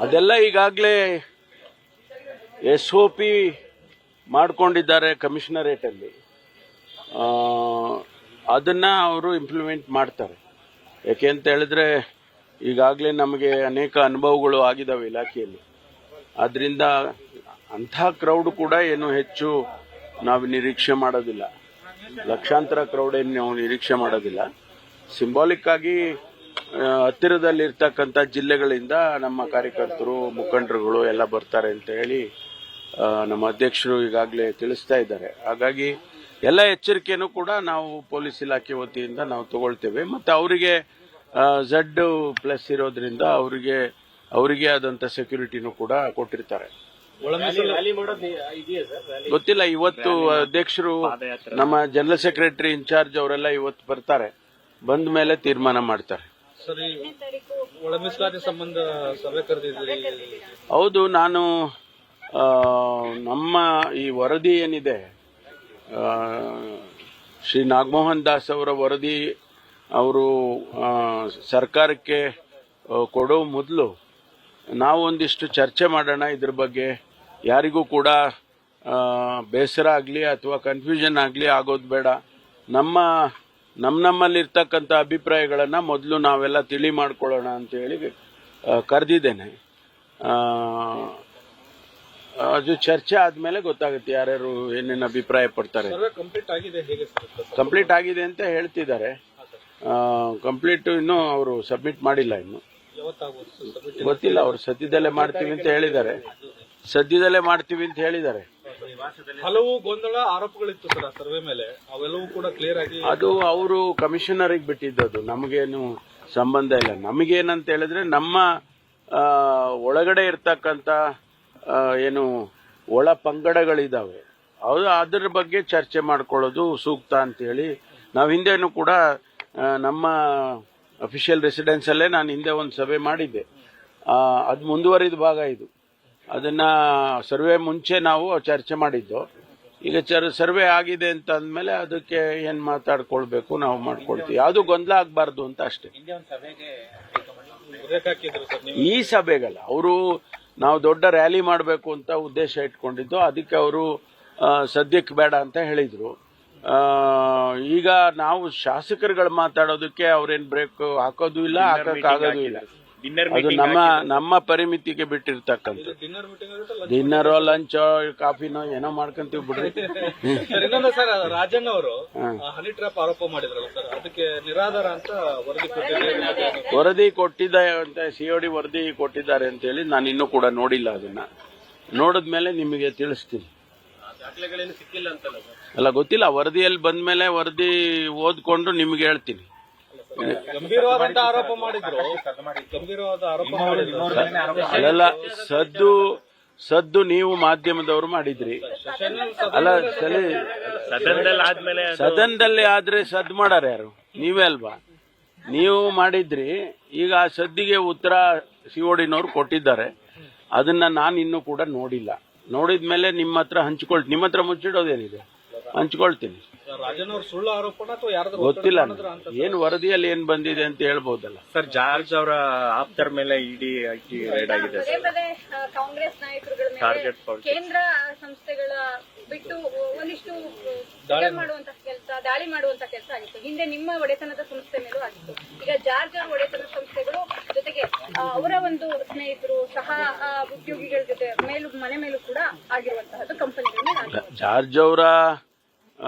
ಅದೆಲ್ಲ ಈಗಾಗಲೇ SOP ಮಾಡ್ಕೊಂಡಿದ್ದಾರೆ ಕಮಿಷನರೇಟ್ ಅಲ್ಲಿ. ಅದನ್ನ ಅವರು ಇಂಪ್ಲಿಮೆಂಟ್ ಮಾಡ್ತಾರೆ. ಯಾಕೆ ಅಂತ ಹೇಳಿದ್ರೆ ಈಗಾಗಲೇ ನಮಗೆ ಅನೇಕ ಅನುಭವಗಳು ಆಗಿದಾವೆ ಇಲಾಖೆಯಲ್ಲಿ. ಆದ್ರಿಂದ ಅಂಥ ಕ್ರೌಡ್ ಕೂಡ ಏನು ಹೆಚ್ಚು ನಾವು ನಿರೀಕ್ಷೆ ಮಾಡೋದಿಲ್ಲ. ಲಕ್ಷಾಂತರ ಕ್ರೌಡ್ ಏನು ನಾವು ನಿರೀಕ್ಷೆ ಮಾಡೋದಿಲ್ಲ. ಸಿಂಬಾಲಿಕ್ ಆಗಿ ಹತ್ತಿರದಲ್ಲಿರ್ತಕ್ಕಂಥ ಜಿಲ್ಲೆಗಳಿಂದ ನಮ್ಮ ಕಾರ್ಯಕರ್ತರು ಮುಖಂಡರುಗಳು ಎಲ್ಲ ಬರ್ತಾರೆ ಅಂತ ಹೇಳಿ ನಮ್ಮ ಅಧ್ಯಕ್ಷರು ಈಗಾಗಲೇ ತಿಳಿಸ್ತಾ ಇದ್ದಾರೆ. ಹಾಗಾಗಿ ಎಲ್ಲ ಎಚ್ಚರಿಕೆನೂ ಕೂಡ ನಾವು ಪೊಲೀಸ್ ಇಲಾಖೆ ವತಿಯಿಂದ ನಾವು ತಗೊಳ್ತೇವೆ. ಮತ್ತು ಅವರಿಗೆ Z+ ಇರೋದ್ರಿಂದ ಅವರಿಗೆ ಆದಂಥ ಸೆಕ್ಯೂರಿಟಿನೂ ಕೂಡ ಕೊಟ್ಟಿರ್ತಾರೆ. ಗೊತ್ತಿಲ್ಲ, ಇವತ್ತು ಅಧ್ಯಕ್ಷರು ನಮ್ಮ ಜನರಲ್ ಸೆಕ್ರೆಟರಿ ಇನ್ಚಾರ್ಜ್ ಅವರೆಲ್ಲ ಇವತ್ತು ಬರ್ತಾರೆ. ಬಂದ ಮೇಲೆ ತೀರ್ಮಾನ ಮಾಡ್ತಾರೆ. ಹೌದು, ನಾನು ನಮ್ಮ ಈ ವರದಿ ಏನಿದೆ, ಶ್ರೀ ನಾಗಮೋಹನ್ ದಾಸ್ ಅವರ ವರದಿ ಅವರು ಸರ್ಕಾರಕ್ಕೆ ಕೊಡೋ ಮೊದಲು ನಾವು ಒಂದಿಷ್ಟು ಚರ್ಚೆ ಮಾಡೋಣ. ಇದ್ರ ಬಗ್ಗೆ ಯಾರಿಗೂ ಕೂಡ ಬೇಸರ ಆಗಲಿ ಅಥವಾ ಕನ್ಫ್ಯೂಷನ್ ಆಗಲಿ ಆಗೋದು ಬೇಡ. ನಮ್ಮಲ್ಲಿರ್ತಕ್ಕಂಥ ಅಭಿಪ್ರಾಯಗಳನ್ನು ಮೊದಲು ನಾವೆಲ್ಲ ತಿಳಿ ಮಾಡ್ಕೊಳ್ಳೋಣ ಅಂತ ಹೇಳಿ ಕರೆದಿದ್ದೇನೆ. ಅದು ಚರ್ಚೆ ಆದ್ಮೇಲೆ ಗೊತ್ತಾಗುತ್ತೆ ಯಾರ್ಯಾರು ಏನೇನು ಅಭಿಪ್ರಾಯ ಪಡ್ತಾರೆ. ಕಂಪ್ಲೀಟ್ ಆಗಿದೆ ಅಂತ ಹೇಳ್ತಿದ್ದಾರೆ. ಕಂಪ್ಲೀಟ್ ಇನ್ನು ಅವರು ಸಬ್ಮಿಟ್ ಮಾಡಿಲ್ಲ. ಇನ್ನು ಗೊತ್ತಿಲ್ಲ. ಅವರು ಸದ್ಯದಲ್ಲೇ ಮಾಡ್ತೀವಿ ಅಂತ ಹೇಳಿದ್ದಾರೆ. ಹಲವು ಗೊಂದಲ ಆರೋಪಗಳಿತ್ತು ಸರ್ ಸರ್ವೆ ಮೇಲೆ, ಅವೆಲ್ಲವೂ ಕೂಡ ಕ್ಲಿಯರ್ ಆಗಿ ಅದು ಅವರು ಕಮಿಷನರಿಗೆ ಬಿಟ್ಟಿದ್ದದು, ನಮಗೇನು ಸಂಬಂಧ ಇಲ್ಲ. ನಮಗೇನಂತ ಹೇಳಿದ್ರೆ ನಮ್ಮ ಒಳಗಡೆ ಇರ್ತಕ್ಕಂಥ ಏನು ಒಳ ಪಂಗಡಗಳಿದಾವೆ, ಅದರ ಬಗ್ಗೆ ಚರ್ಚೆ ಮಾಡ್ಕೊಳ್ಳೋದು ಸೂಕ್ತ ಅಂತ ಹೇಳಿ ನಾವು ಹಿಂದೆನೂ ಕೂಡ ನಮ್ಮ ಅಫಿಷಿಯಲ್ ರೆಸಿಡೆನ್ಸ್ ಅಲ್ಲೇ ನಾನು ಹಿಂದೆ ಒಂದು ಸಭೆ ಮಾಡಿದ್ದೆ. ಅದು ಮುಂದುವರಿದ ಭಾಗ ಇದು. ಅದನ್ನ ಸರ್ವೆ ಮುಂಚೆ ನಾವು ಚರ್ಚೆ ಮಾಡಿದ್ದು. ಈಗ ಸರ್ವೆ ಆಗಿದೆ ಅಂತ ಅಂದಮೇಲೆ ಅದಕ್ಕೆ ಏನ್ ಮಾತಾಡ್ಕೊಳ್ಬೇಕು ನಾವು ಮಾಡ್ಕೊಳ್ತೀವಿ. ಯಾವುದು ಗೊಂದಲ ಆಗಬಾರ್ದು ಅಂತ ಅಷ್ಟೇ. ಈ ಸಭೆಗಲ್ಲ, ಅವರು ನಾವು ದೊಡ್ಡ ರ್ಯಾಲಿ ಮಾಡಬೇಕು ಅಂತ ಉದ್ದೇಶ ಇಟ್ಕೊಂಡಿದ್ದು. ಅದಕ್ಕೆ ಅವರು ಸದ್ಯಕ್ಕೆ ಬೇಡ ಅಂತ ಹೇಳಿದ್ರು. ಈಗ ನಾವು ಶಾಸಕರುಗಳು ಮಾತಾಡೋದಕ್ಕೆ ಅವ್ರೇನ್ ಬ್ರೇಕ್ ಹಾಕೋದು ಇಲ್ಲ, ಹಾಕಕ್ಕಾಗೋದು ಇಲ್ಲ. ಅದು ನಮ್ಮ ಪರಿಮಿತಿಗೆ ಬಿಟ್ಟಿರ್ತಕ್ಕಂಥ. ಡಿನ್ನರೋ ಲಂಚೋ ಕಾಫಿನೋ ಏನೋ ಮಾಡ್ಕೊಂತೀವಿ ಬಿಡ್ರಿ. ಸರ್, ರಾಜಣ್ಣ ಅವರು ಹನಿ ಟ್ರ್ಯಾಪ್ ಆರೋಪ ಮಾಡಿದ್ರಲ್ಲ ಸರ್, ಅದಕ್ಕೆ ನಿರಾಧಾರ ಅಂತ ವರದಿ ಕೊಟ್ಟಿದ್ದಾರೆ ಅಂತ COD ವರದಿ ಕೊಟ್ಟಿದ್ದಾರೆ ಅಂತ ಹೇಳಿ ನಾನು ಇನ್ನೂ ಕೂಡ ನೋಡಿಲ್ಲ. ಅದನ್ನ ನೋಡಿದ್ಮೇಲೆ ನಿಮಗೆ ತಿಳಿಸ್ತೀನಿ. ಅಲ್ಲ, ಗೊತ್ತಿಲ್ಲ. ವರದಿಯಲ್ಲಿ ಬಂದ್ಮೇಲೆ ವರದಿ ಓದ್ಕೊಂಡು ನಿಮ್ಗೆ ಹೇಳ್ತೀನಿ. ಗಂಭೀರವಾದ ಆರೋಪ ಮಾಡಿದ್ರು. ಅಲ್ಲ, ಸದ್ದು ನೀವು ಮಾಧ್ಯಮದವರು ಮಾಡಿದ್ರಿ. ಅಲ್ಲ, ಸದನದಲ್ಲಿ ಆದ್ರೆ ಸದ್ದು ಮಾಡಾರ ಯಾರು? ನೀವೇ ಅಲ್ವಾ? ನೀವು ಮಾಡಿದ್ರಿ. ಈಗ ಆ ಸದ್ದಿಗೆ ಉತ್ತರ CODನವ್ರು ಕೊಟ್ಟಿದ್ದಾರೆ. ಅದನ್ನ ನಾನು ಇನ್ನೂ ಕೂಡ ನೋಡಿಲ್ಲ. ನೋಡಿದ್ಮೇಲೆ ನಿಮ್ಮ ಹತ್ರ ಹಂಚ್ಕೊಳ್ತೀನಿ. ನಿಮ್ಮ ಹತ್ರ ಮುಚ್ಚಿಡೋದೇನಿದೆ, ಹಂಚ್ಕೊಳ್ತೀನಿ. ಗೊತ್ತಿಲ್ಲ, ಏನ್ ವರದಿಯಲ್ಲಿ ಏನ್ ಬಂದಿದೆ ಅಂತ ಹೇಳ್ಬಹುದಲ್ಲ. ಸರ್, ಜಾರ್ಜ್ ಅವರ ಆಪ್ತರ ಮೇಲೆ ಇಡಿ ರೈಡ್ ಆಗಿದೆ. ಕಾಂಗ್ರೆಸ್ ನಾಯಕರುಗಳ ಮೇಲೆ ಕೇಂದ್ರ ಸಂಸ್ಥೆಗಳ ಬಿಟ್ಟು ಒಂದಿಷ್ಟು ದಾಳಿ ಮಾಡುವಂತ ಕೆಲಸ ಆಗಿತ್ತು. ಹಿಂದೆ ನಿಮ್ಮ ಒಡೆತನದ ಸಂಸ್ಥೆ ಮೇಲೂ ಆಗಿತ್ತು. ಈಗ ಜಾರ್ಜ್ ಅವರ ಒಡೆತನದ ಸಂಸ್ಥೆಗಳು ಜೊತೆಗೆ ಅವರ ಒಂದು ಸ್ನೇಹಿತರು ಸಹ ಉದ್ಯೋಗಿಗಳ ಜೊತೆ ಮನೆ ಮೇಲೂ ಕೂಡ ಆಗಿರುವಂತಹದ್ದು ಕಂಪನಿಗಳ ಮೇಲೆ. ಜಾರ್ಜ್ ಅವರ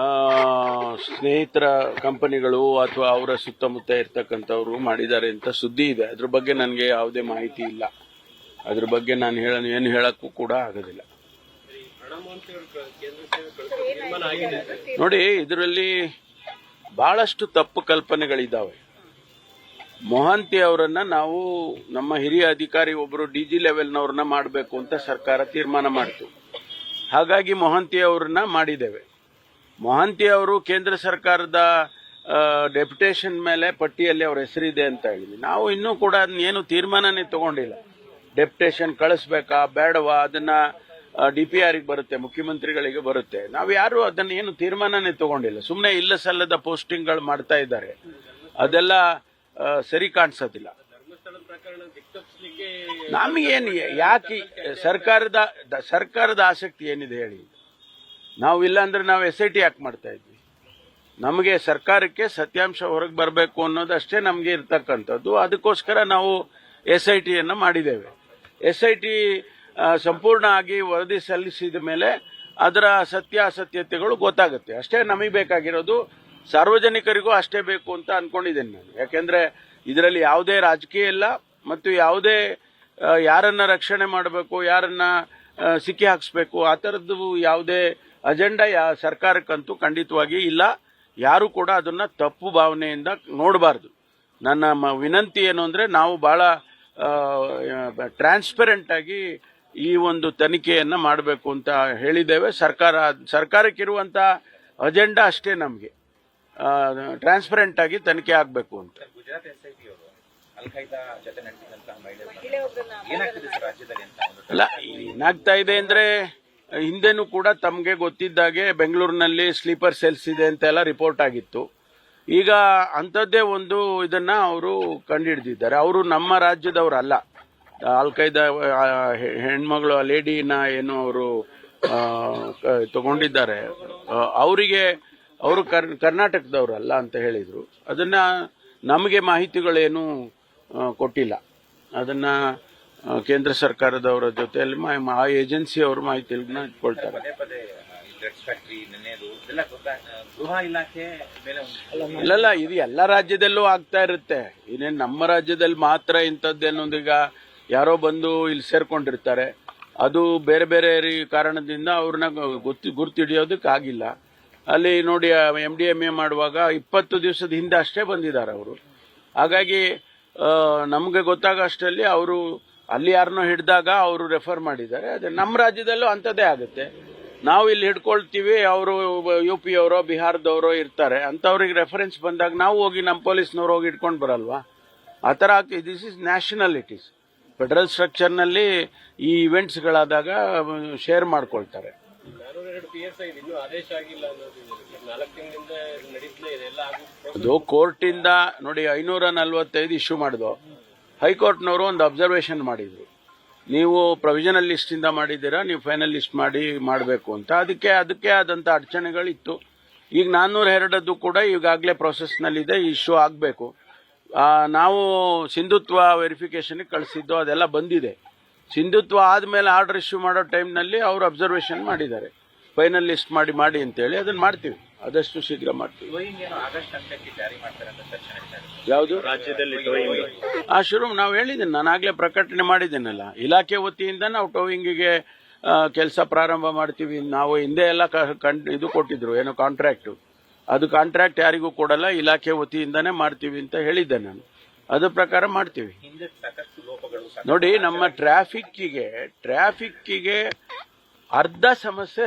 ಸ್ನೇಹಿತರ ಕಂಪನಿಗಳು ಅಥವಾ ಅವರ ಸುತ್ತಮುತ್ತ ಇರ್ತಕ್ಕಂಥವ್ರು ಮಾಡಿದ್ದಾರೆ ಅಂತ ಸುದ್ದಿ ಇದೆ. ಅದ್ರ ಬಗ್ಗೆ ನನಗೆ ಯಾವುದೇ ಮಾಹಿತಿ ಇಲ್ಲ. ಅದ್ರ ಬಗ್ಗೆ ನಾನು ಏನು ಹೇಳಕ್ಕೂ ಕೂಡ ಆಗೋದಿಲ್ಲ. ನೋಡಿ, ಇದರಲ್ಲಿ ಬಹಳಷ್ಟು ತಪ್ಪು ಕಲ್ಪನೆಗಳಿದ್ದಾವೆ. ಮೊಹಾಂತಿ ಅವರನ್ನ ನಾವು ನಮ್ಮ ಹಿರಿಯ ಅಧಿಕಾರಿ ಒಬ್ಬರು DG ಲೆವೆಲ್ನವ್ರನ್ನ ಮಾಡಬೇಕು ಅಂತ ಸರ್ಕಾರ ತೀರ್ಮಾನ ಮಾಡಿತು. ಹಾಗಾಗಿ ಮೊಹಾಂತಿ ಅವರನ್ನ ಮಾಡಿದ್ದೇವೆ. ಮೊಹಾಂತಿ ಅವರು ಕೇಂದ್ರ ಸರ್ಕಾರದ ಡೆಪ್ಯುಟೇಷನ್ ಮೇಲೆ ಪಟ್ಟಿಯಲ್ಲಿ ಅವ್ರ ಹೆಸರಿದೆ ಅಂತ ಹೇಳಿದ್ವಿ. ನಾವು ಇನ್ನೂ ಕೂಡ ಏನು ತೀರ್ಮಾನನೇ ತಗೊಂಡಿಲ್ಲ. ಡೆಪ್ಯುಟೇಷನ್ ಕಳಿಸ್ಬೇಕಾ ಬೇಡವಾ, ಅದನ್ನ DPR ಗೆ ಬರುತ್ತೆ, ಮುಖ್ಯಮಂತ್ರಿಗಳಿಗೆ ಬರುತ್ತೆ. ನಾವು ಯಾರು ಅದನ್ನ ಏನು ತೀರ್ಮಾನನೇ ತಗೊಂಡಿಲ್ಲ. ಸುಮ್ಮನೆ ಇಲ್ಲ ಸಲ್ಲದ ಪೋಸ್ಟಿಂಗ್ಗಳು ಮಾಡ್ತಾ ಇದ್ದಾರೆ. ಅದೆಲ್ಲ ಸರಿ ಕಾಣಿಸೋದಿಲ್ಲ. ನಮಗೇನು ಯಾಕೆ ಸರ್ಕಾರದ ಆಸಕ್ತಿ ಏನಿದೆ ಹೇಳಿ? ನಾವು ಇಲ್ಲ ಅಂದ್ರೆ ನಾವು SIT ಯಾಕೆ ಮಾಡ್ತಾ ಇದ್ವಿ? ನಮಗೆ ಸರ್ಕಾರಕ್ಕೆ ಸತ್ಯಾಂಶ ಹೊರಗೆ ಬರಬೇಕು ಅನ್ನೋದಷ್ಟೇ ನಮಗೆ ಇರ್ತಕ್ಕಂಥದ್ದು. ಅದಕ್ಕೋಸ್ಕರ ನಾವು SIT ಅನ್ನು ಮಾಡಿದ್ದೇವೆ. SIT ಸಂಪೂರ್ಣ ಆಗಿ ವರದಿ ಸಲ್ಲಿಸಿದ ಮೇಲೆ ಅದರ ಸತ್ಯಾಸತ್ಯತೆಗಳು ಗೊತ್ತಾಗುತ್ತೆ. ಅಷ್ಟೇ ನಮಗೆ ಬೇಕಾಗಿರೋದು. ಸಾರ್ವಜನಿಕರಿಗೂ ಅಷ್ಟೇ ಬೇಕು ಅಂತ ಅನ್ಕೊಂಡಿದ್ದೇನೆ ನಾನು. ಯಾಕೆಂದ್ರೆ ಇದರಲ್ಲಿ ಯಾವುದೇ ರಾಜಕೀಯ ಇಲ್ಲ ಮತ್ತು ಯಾವುದೇ ಯಾರನ್ನ ರಕ್ಷಣೆ ಮಾಡಬೇಕು, ಯಾರನ್ನ ಸಿಕ್ಕಿ ಹಾಕಿಸ್ಬೇಕು, ಆ ಥರದ್ದು ಯಾವುದೇ ಅಜೆಂಡಾ ಸರ್ಕಾರಕ್ಕಂತೂ ಖಂಡಿತವಾಗಿ ಇಲ್ಲ. ಯಾರು ಕೂಡ ಅದನ್ನ ತಪ್ಪು ಭಾವನೆಯಿಂದ ನೋಡಬಾರ್ದು. ನನ್ನ ವಿನಂತಿ ಏನು ಅಂದ್ರೆ, ನಾವು ಬಹಳ ಟ್ರಾನ್ಸ್ಪರೆಂಟ್ ಆಗಿ ಈ ಒಂದು ತನಿಖೆಯನ್ನ ಮಾಡಬೇಕು ಅಂತ ಹೇಳಿದ್ದೇವೆ. ಸರ್ಕಾರಕ್ಕಿರುವಂತ ಅಜೆಂಡಾ ಅಷ್ಟೇ, ನಮಗೆ ಟ್ರಾನ್ಸ್ಪರೆಂಟ್ ಆಗಿ ತನಿಖೆ ಆಗಬೇಕು ಅಂತ. ಗುಜರಾತ್ SIT ಅವರು ಅಲ್-ಖೈದಾ ಜೊತೆ ನಡೆಸಿದಂತಹ ಮಹಿಳೆ ಒಬ್ಬರನ್ನ ಏನಾಗ್ತಿದೆ ಸರ್ ರಾಜ್ಯದಲ್ಲಿ ಅಂತ? ಅಲ್ಲ, ಏನಾಗ್ತಾ ಇದೆ ಅಂದ್ರೆ, ಹಿಂದೆನೂ ಕೂಡ ತಮಗೆ ಗೊತ್ತಿದ್ದಾಗೆ ಬೆಂಗಳೂರಿನಲ್ಲಿ ಸ್ಲೀಪರ್ ಸೆಲ್ಸ್ ಇದೆ ಅಂತೆಲ್ಲ ರಿಪೋರ್ಟ್ ಆಗಿತ್ತು. ಈಗ ಅಂಥದ್ದೇ ಒಂದು ಇದನ್ನ ಅವರು ಕಂಡುಹಿಡಿದಿದ್ದಾರೆ. ಅವರು ನಮ್ಮ ರಾಜ್ಯದವರಲ್ಲ. ಅಲ್-ಖೈದಾ ಹೆಣ್ಮಗಳು ಲೇಡಿನ ಏನು ಅವರು ತಗೊಂಡಿದ್ದಾರೆ, ಅವರು ಕರ್ನಾಟಕದವರಲ್ಲ ಅಂತ ಹೇಳಿದ್ರು. ಅದನ್ನ ನಮಗೆ ಮಾಹಿತಿಗಳೇನು ಕೊಟ್ಟಿಲ್ಲ. ಅದನ್ನ ಕೇಂದ್ರ ಸರ್ಕಾರದವರ ಜೊತೆಯಲ್ಲಿ ಆ ಏಜೆನ್ಸಿ ಅವರು ಮಾಹಿತಿಗಳನ್ನ ಇಟ್ಕೊಳ್ತಾರೆ. ಪದೇ ಪದೇ ಡ್ರಗ್ಸ್ ಫ್ಯಾಕ್ಟರಿ ನೆನ್ನೆದು ಇದೆಲ್ಲ ಗೃಹ ಇಲಾಖೆ ಮೇಲೆ ಇಲ್ಲ, ಇದು ಎಲ್ಲ ರಾಜ್ಯದಲ್ಲೂ ಆಗ್ತಾ ಇರುತ್ತೆ. ಇನ್ನೇನು ನಮ್ಮ ರಾಜ್ಯದಲ್ಲಿ ಮಾತ್ರ ಇಂಥದ್ದೇನೊಂದೀಗ ಯಾರೋ ಬಂದು ಇಲ್ಲಿ ಸೇರ್ಕೊಂಡಿರ್ತಾರೆ. ಅದು ಬೇರೆ ಬೇರೆ ಕಾರಣದಿಂದ ಅವ್ರನ್ನ ಗುರ್ತಿಡಿಯೋದಕ್ಕಾಗಿಲ್ಲ. ಅಲ್ಲಿ ನೋಡಿ, MDMA ಮಾಡುವಾಗ 20 ದಿವಸದ ಹಿಂದೆ ಅಷ್ಟೇ ಬಂದಿದ್ದಾರೆ ಅವರು. ಹಾಗಾಗಿ ನಮಗೆ ಗೊತ್ತಾಗ ಅಷ್ಟರಲ್ಲಿ ಅವರು ಅಲ್ಲಿ ಯಾರನ್ನೋ ಹಿಡಿದಾಗ ಅವರು ರೆಫರ್ ಮಾಡಿದ್ದಾರೆ. ಅದೇ ನಮ್ಮ ರಾಜ್ಯದಲ್ಲೂ ಅಂಥದ್ದೇ ಆಗುತ್ತೆ. ನಾವು ಇಲ್ಲಿ ಹಿಡ್ಕೊಳ್ತೀವಿ, ಅವರು UP ಅವರೋ ಬಿಹಾರದವರೋ ಇರ್ತಾರೆ. ಅಂಥವ್ರಿಗೆ ರೆಫರೆನ್ಸ್ ಬಂದಾಗ ನಾವು ಹೋಗಿ ನಮ್ಮ ಪೊಲೀಸ್ನವ್ರು ಹೋಗಿ ಇಟ್ಕೊಂಡು ಬರಲ್ವಾ? ಆ ಥರ ದಿಸ್ ಇಸ್ ನ್ಯಾಷನಾಲಿಟೀಸ್. ಫೆಡರಲ್ ಸ್ಟ್ರಕ್ಚರ್ನಲ್ಲಿ ಈ ಇವೆಂಟ್ಸ್ಗಳಾದಾಗ ಶೇರ್ ಮಾಡ್ಕೊಳ್ತಾರೆ. ಅದು ಕೋರ್ಟಿಂದ ನೋಡಿ 545 ಇಶ್ಯೂ ಮಾಡಿದ್ವು. ಹೈಕೋರ್ಟ್ನವರು ಒಂದು ಅಬ್ಸರ್ವೇಷನ್ ಮಾಡಿದ್ರು, ನೀವು ಪ್ರೊವಿಷನಲ್ ಲಿಸ್ಟ್ ಇಂದ ಮಾಡಿದ್ದೀರಾ, ನೀವು ಫೈನಲ್ ಲಿಸ್ಟ್ ಮಾಡಬೇಕು ಅಂತ. ಅದಕ್ಕೆ ಆದಂತ ಅಡಚಣೆಗಳಿತ್ತು. ಈಗ 402 ಕೂಡ ಈಗಾಗಲೇ ಪ್ರೊಸೆಸ್ನಲ್ಲಿದೆ, ಇಶ್ಯೂ ಆಗಬೇಕು. ನಾವು ಸಿಂಧುತ್ವ ವೆರಿಫಿಕೇಶನ್ಗೆ ಕಳಿಸಿದ್ದು, ಅದೆಲ್ಲ ಬಂದಿದೆ. ಸಿಂಧುತ್ವ ಆದಮೇಲೆ ಆರ್ಡರ್ ಇಶ್ಯೂ ಮಾಡೋ ಟೈಮ್ನಲ್ಲಿ ಅವರು ಅಬ್ಸರ್ವೇಷನ್ ಮಾಡಿದ್ದಾರೆ, ಫೈನಲ್ ಲಿಸ್ಟ್ ಮಾಡಿ ಅಂತೇಳಿ. ಅದನ್ನ ಮಾಡ್ತೀವಿ, ಆದಷ್ಟು ಶೀಘ್ರ ಮಾಡ್ತೀವಿ. ಆಗಸ್ಟ್ ಅಂತ್ಯಕ್ಕೆ ಜಾರಿ ಮಾಡ್ತಾರೆ ಅಂತ ಚರ್ಚೆ ನಡೀತಾ ಇದೆ ಯಾವುದು ರಾಜ್ಯದಲ್ಲಿ? ಶುರು ನಾವು ಹೇಳಿದ್ದೀನಿ, ನಾನಾಗಲೇ ಪ್ರಕಟಣೆ ಮಾಡಿದ್ದೀನಲ್ಲ. ಇಲಾಖೆ ವತಿಯಿಂದ ನಾವು ಟೋವಿಂಗಿಗೆ ಕೆಲಸ ಪ್ರಾರಂಭ ಮಾಡ್ತೀವಿ. ನಾವು ಹಿಂದೆ ಎಲ್ಲ ಇದು ಕೊಟ್ಟಿದ್ರು, ಏನು ಕಾಂಟ್ರಾಕ್ಟ್, ಅದು ಕಾಂಟ್ರಾಕ್ಟ್ ಯಾರಿಗೂ ಕೊಡಲ್ಲ, ಇಲಾಖೆ ವತಿಯಿಂದಾನೇ ಮಾಡ್ತೀವಿ ಅಂತ ಹೇಳಿದ್ದೆ ನಾನು. ಅದ್ರ ಪ್ರಕಾರ ಮಾಡ್ತೀವಿ. ಹಿಂದೆ ಸಾಕಷ್ಟು ಲೋಪಗಳು ನೋಡಿ, ನಮ್ಮ ಟ್ರಾಫಿಕ್ಕಿಗೆ ಅರ್ಧ ಸಮಸ್ಯೆ